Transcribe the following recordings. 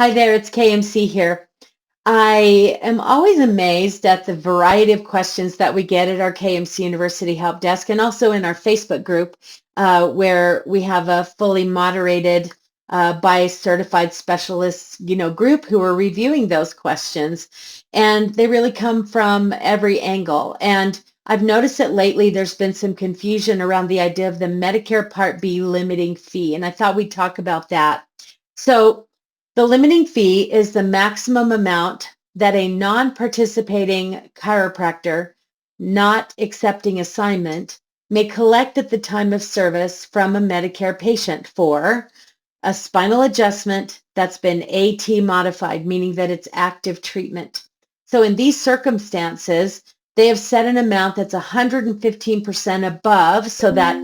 Hi there, it's KMC here. I am always amazed at the variety of questions that we get at our KMC University Help Desk and also in our Facebook group where we have a fully moderated by certified specialists, group who are reviewing those questions. And they really come from every angle. And I've noticed that lately there's been some confusion around the idea of the Medicare Part B limiting fee. And I thought we'd talk about that. So the limiting fee is the maximum amount that a non-participating chiropractor not accepting assignment may collect at the time of service from a Medicare patient for a spinal adjustment that's been AT modified, meaning that it's active treatment. So in these circumstances, they have set an amount that's 115% above, so that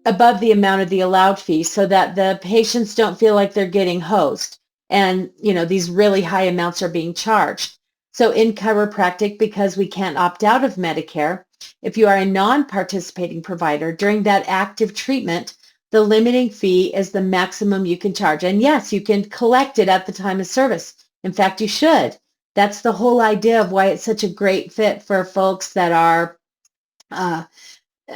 above the amount of the allowed fee, so that the patients don't feel like they're getting hosed and these really high amounts are being charged. So in chiropractic, because we can't opt out of Medicare, if you are a non-participating provider during that active treatment, the limiting fee is the maximum you can charge. And yes, you can collect it at the time of service. In fact, you should. That's the whole idea of why it's such a great fit for folks that are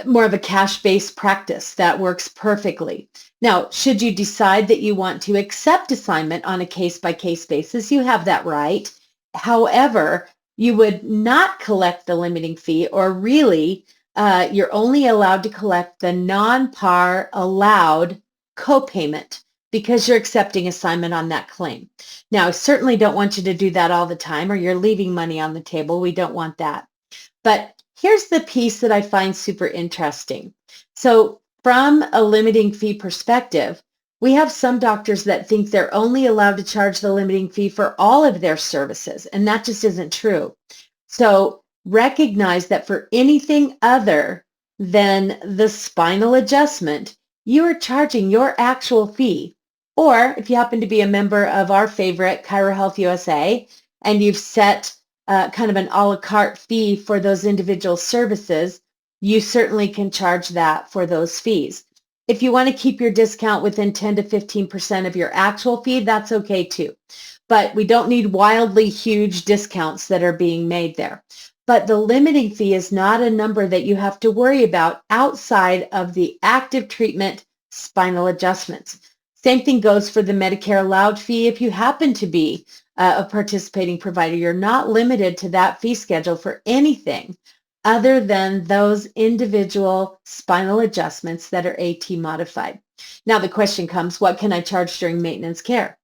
more of a cash-based practice. That works perfectly. Now, should you decide that you want to accept assignment on a case-by-case basis, you have that right. However, you would not collect the limiting fee, or really, you're only allowed to collect the non-par allowed copayment because you're accepting assignment on that claim. Now, I certainly don't want you to do that all the time, or you're leaving money on the table. We don't want that. But here's the piece that I find super interesting. So from a limiting fee perspective, we have some doctors that think they're only allowed to charge the limiting fee for all of their services, and that just isn't true. So recognize that for anything other than the spinal adjustment, you are charging your actual fee. Or if you happen to be a member of our favorite ChiroHealth USA and you've set kind of an a la carte fee for those individual services, you certainly can charge that for those fees. If you want to keep your discount within 10 to 15% of your actual fee, that's okay too. But we don't need wildly huge discounts that are being made there. But the limiting fee is not a number that you have to worry about outside of the active treatment spinal adjustments. Same thing goes for the Medicare allowed fee. If you happen to be a participating provider, you're not limited to that fee schedule for anything other than those individual spinal adjustments that are AT modified. Now the question comes, what can I charge during maintenance care?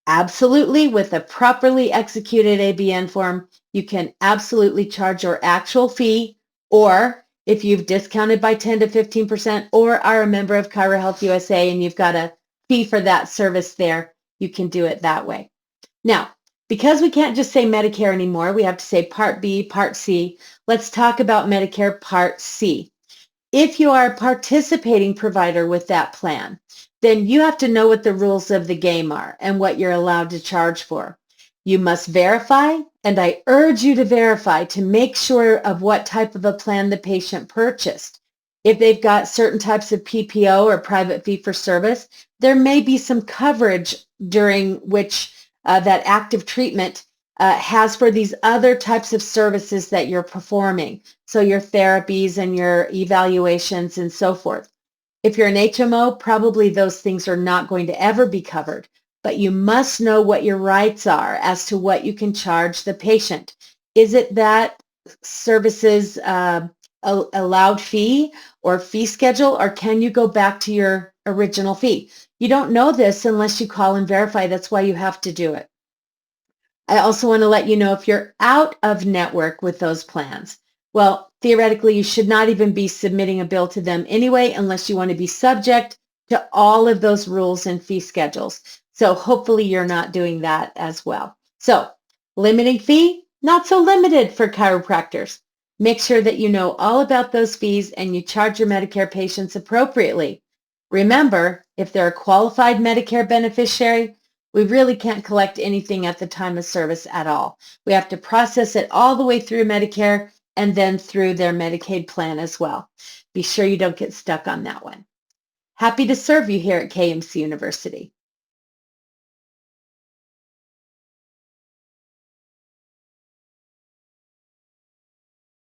Absolutely, with a properly executed ABN form, you can absolutely charge your actual fee, or if you've discounted by 10 to 15% or are a member of ChiroHealth USA and you've got a fee for that service there, you can do it that way. Now, because we can't just say Medicare anymore, we have to say Part B, Part C. Let's talk about Medicare Part C. If you are a participating provider with that plan, then you have to know what the rules of the game are and what you're allowed to charge for. You must verify, and I urge you to verify to make sure of what type of a plan the patient purchased. If they've got certain types of PPO or private fee-for-service, there may be some coverage during which that active treatment has for these other types of services that you're performing. So your therapies and your evaluations and so forth. If you're an HMO, probably those things are not going to ever be covered, but you must know what your rights are as to what you can charge the patient. Is it that services allowed fee or fee schedule, or can you go back to your original fee? You don't know this unless you call and verify. That's why you have to do it. I also want to let you know if you're out of network with those plans. Well, theoretically, you should not even be submitting a bill to them anyway, unless you want to be subject to all of those rules and fee schedules. So hopefully you're not doing that as well. So limiting fee, not so limited for chiropractors. Make sure that you know all about those fees and you charge your Medicare patients appropriately. Remember, if they're a qualified Medicare beneficiary, we really can't collect anything at the time of service at all. We have to process it all the way through Medicare and then through their Medicaid plan as well. Be sure you don't get stuck on that one. Happy to serve you here at KMC University.